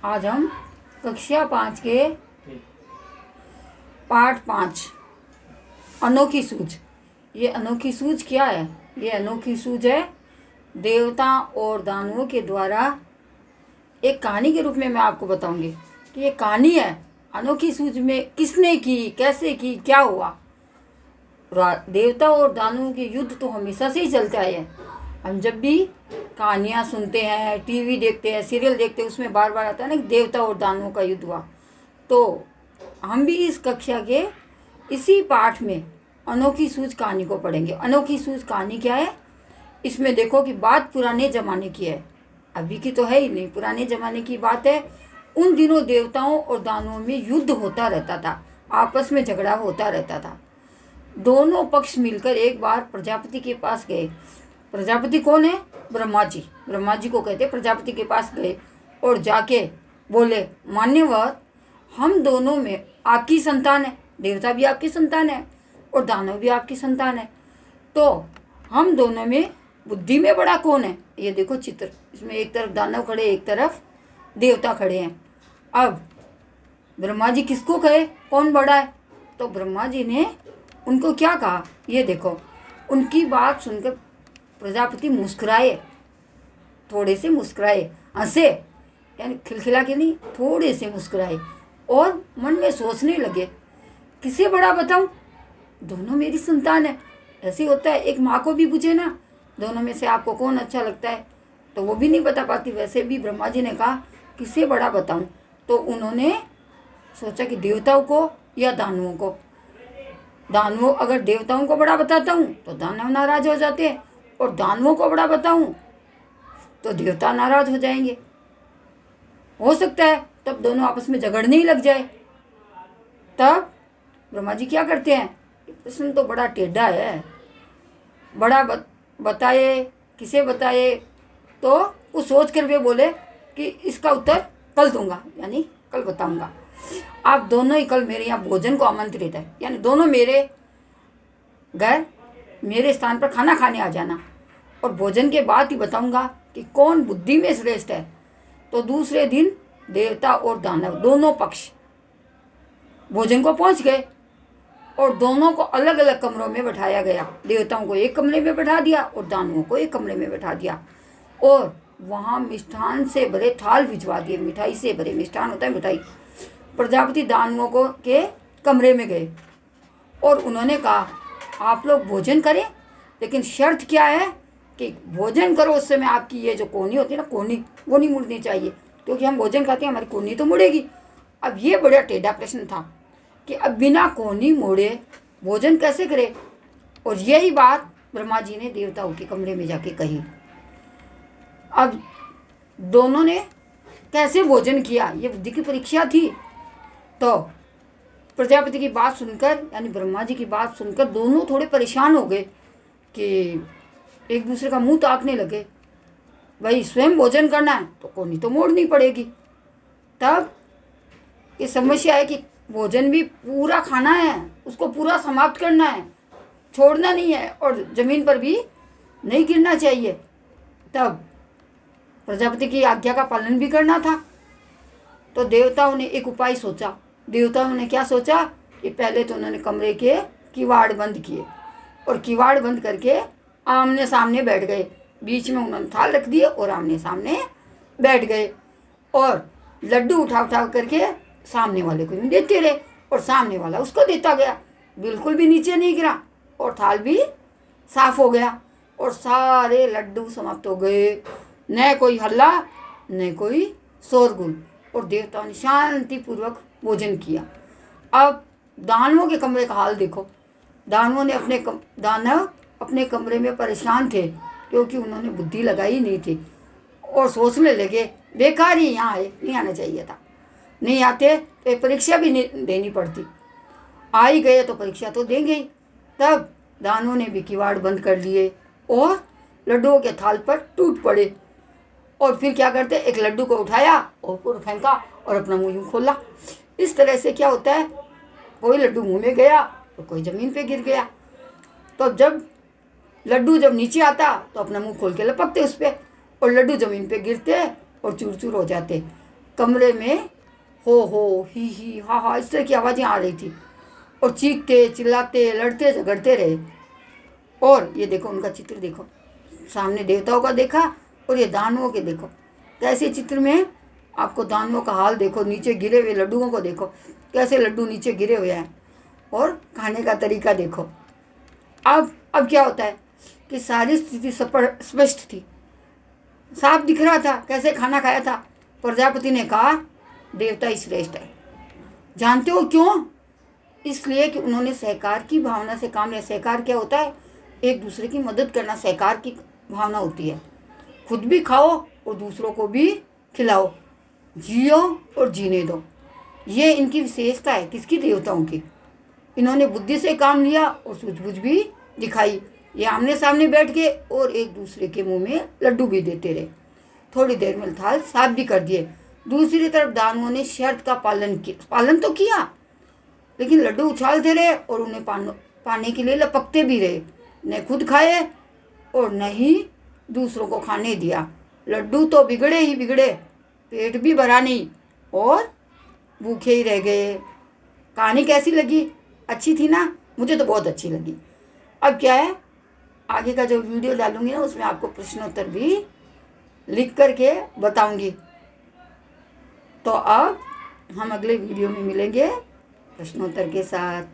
आज हम कक्षा 5 के पाठ 5 अनोखी सूझ। ये अनोखी सूझ क्या है? ये अनोखी सूझ है देवता और दानवों के द्वारा एक कहानी के रूप में मैं आपको बताऊंगी कि ये कहानी है अनोखी सूझ में किसने की, कैसे की, क्या हुआ। देवता और दानवों के युद्ध तो हमेशा से ही चलते आए हैं। हम जब भी कहानियाँ सुनते हैं, टीवी देखते हैं, सीरियल देखते हैं, उसमें बार बार आता है ना कि देवता और दानवों का युद्ध हुआ। तो हम भी इस कक्षा के इसी पाठ में अनोखी सूझ कहानी को पढ़ेंगे। अनोखी सूझ कहानी क्या है? इसमें देखो कि बात पुराने ज़माने की है, अभी की तो है ही नहीं, पुराने ज़माने की बात है। उन दिनों देवताओं और दानवों में युद्ध होता रहता था, आपस में झगड़ा होता रहता था। दोनों पक्ष मिलकर एक बार प्रजापति के पास गए। प्रजापति कौन है? ब्रह्मा जी। ब्रह्मा जी को कहते प्रजापति के पास गए और जाके बोले, मान्यवर, हम दोनों में आपकी संतान है, देवता भी आपकी संतान है और दानव भी आपकी संतान है, तो हम दोनों में बुद्धि में बड़ा कौन है? ये देखो चित्र, इसमें एक तरफ दानव खड़े, एक तरफ देवता खड़े हैं। अब ब्रह्मा जी किसको कहे कौन बड़ा है? तो ब्रह्मा जी ने उनको क्या कहा, ये देखो। उनकी बात सुनकर प्रजापति मुस्कुराए, थोड़े से मुस्कुराए, हंसे, यानी खिलखिला के नहीं, थोड़े से मुस्कुराए और मन में सोचने लगे, किसे बड़ा बताऊं? दोनों मेरी संतान है। ऐसे होता है, एक माँ को भी पूछे ना, दोनों में से आपको कौन अच्छा लगता है, तो वो भी नहीं बता पाती। वैसे भी ब्रह्मा जी ने कहा किसे बड़ा बताऊं, तो उन्होंने सोचा कि देवताओं को या दानवों को। दानवों, अगर देवताओं को बड़ा बताता हूँ तो दानव नाराज हो जाते हैं, और दानवों को बड़ा बताऊं तो देवता नाराज हो जाएंगे। हो सकता है तब दोनों आपस में झगड़ने ही लग जाए। तब ब्रह्मा जी क्या करते हैं, प्रश्न तो बड़ा टेढ़ा है, बड़ा बताए, किसे बताए? तो कुछ सोच कर वे बोले कि इसका उत्तर कल दूंगा, यानी कल बताऊंगा। आप दोनों ही कल मेरे यहाँ भोजन को आमंत्रित है, यानी दोनों मेरे घर, मेरे स्थान पर खाना खाने आ जाना, और भोजन के बाद ही बताऊंगा कि कौन बुद्धि में श्रेष्ठ है। तो दूसरे दिन देवता और दानव दोनों पक्ष भोजन को पहुंच गए और दोनों को अलग अलग कमरों में बैठाया गया। देवताओं को एक कमरे में बैठा दिया और दानवों को एक कमरे में बैठा दिया, और वहाँ मिष्ठान से भरे थाल भिजवा दिए। मिठाई से भरे, मिष्ठान होता है मिठाई। प्रजापति दानवों को के कमरे में गए और उन्होंने कहा, आप लोग भोजन करें, लेकिन शर्त क्या है कि भोजन करो उस समय आपकी ये जो कोहनी होती है ना, कोहनी, वो नहीं मुड़नी चाहिए, क्योंकि हम भोजन खाते हैं, हमारी कोहनी तो मुड़ेगी। अब ये बड़ा टेढ़ा प्रश्न था कि अब बिना कोहनी मोड़े भोजन कैसे करे। और यही बात ब्रह्मा जी ने देवताओं के कमरे में जाके कही। अब दोनों ने कैसे भोजन किया, ये बुद्धि की परीक्षा थी। तो प्रजापति की बात सुनकर, यानी ब्रह्मा जी की बात सुनकर दोनों थोड़े परेशान हो गए कि एक दूसरे का मुंह ताकने लगे। भाई स्वयं भोजन करना है तो कोहनी तो मोड़नी पड़ेगी। तब ये समस्या है कि भोजन भी पूरा खाना है, उसको पूरा समाप्त करना है, छोड़ना नहीं है, और ज़मीन पर भी नहीं गिरना चाहिए। तब प्रजापति की आज्ञा का पालन भी करना था। तो देवताओं ने एक उपाय सोचा। देवताओं ने क्या सोचा कि पहले तो उन्होंने कमरे के किवाड़ बंद किए, और किवाड़ बंद करके आमने सामने बैठ गए। बीच में उन्होंने थाल रख दिए और आमने सामने बैठ गए, और लड्डू उठा करके सामने वाले को यूँ देते रहे, और सामने वाला उसको देता गया। बिल्कुल भी नीचे नहीं गिरा, और थाल भी साफ हो गया, और सारे लड्डू समाप्त हो गए। न कोई हल्ला, न कोई शोरगुल, और देवताओं ने शांतिपूर्वक भोजन किया। अब दानवों के कमरे का हाल देखो। दानव अपने कमरे में परेशान थे, क्योंकि उन्होंने बुद्धि लगाई नहीं थी, और सोचने लगे बेकार ही यहाँ आए, नहीं आना चाहिए था, नहीं आते तो परीक्षा भी नहीं देनी पड़ती, आ ही गए तो परीक्षा तो देंगे ही। तब दानवों ने भी किवाड़ बंद कर लिए और लड्डुओं के थाल पर टूट पड़े, और फिर क्या करते, एक लड्डू को उठाया और पूरा फेंका और अपना मुंह यूँ खोला। इस तरह से क्या होता है, कोई लड्डू मुंह में गया तो कोई ज़मीन पे गिर गया। तो जब लड्डू नीचे आता तो अपना मुंह खोल के लपकते उस पर, और लड्डू ज़मीन पे गिरते और चूर चूर हो जाते। कमरे में हो ही हा हा इस तरह की आवाज़ें आ रही थी और चीखते चिल्लाते लड़ते झगड़ते रहे। और ये देखो उनका चित्र देखो, सामने देवताओं का देखा और ये दानवों के देखो। कैसे चित्र में आपको दानवों का हाल देखो, नीचे गिरे हुए लड्डुओं को देखो, कैसे लड्डू नीचे गिरे हुए हैं और खाने का तरीका देखो। अब क्या होता है कि सारी स्थिति स्पष्ट थी, साफ दिख रहा था कैसे खाना खाया था। प्रजापति ने कहा देवता ही श्रेष्ठ है। जानते हो क्यों? इसलिए कि उन्होंने सहकार की भावना से काम लिया। सहकार क्या होता है? एक दूसरे की मदद करना सहकार की भावना होती है। खुद भी खाओ और दूसरों को भी खिलाओ, जियो और जीने दो। ये इनकी विशेषता है। किसकी? देवताओं की। इन्होंने बुद्धि से काम लिया और सूझबूझ भी दिखाई। ये आमने सामने बैठ के और एक दूसरे के मुंह में लड्डू भी देते रहे। थोड़ी देर में थाल साफ भी कर दिए। दूसरी तरफ दानवों ने शर्त का पालन तो किया, लेकिन लड्डू उछालते रहे और उन्हें पाने के लिए लपकते भी रहे। न खुद खाए और न ही दूसरों को खाने दिया। लड्डू तो बिगड़े ही बिगड़े, पेट भी भरा नहीं और भूखे ही रह गए। कहानी कैसी लगी? अच्छी थी ना? मुझे तो बहुत अच्छी लगी। अब क्या है, आगे का जो वीडियो डालूंगी ना उसमें आपको प्रश्नोत्तर भी लिख करके बताऊंगी। तो अब हम अगले वीडियो में मिलेंगे प्रश्नोत्तर के साथ।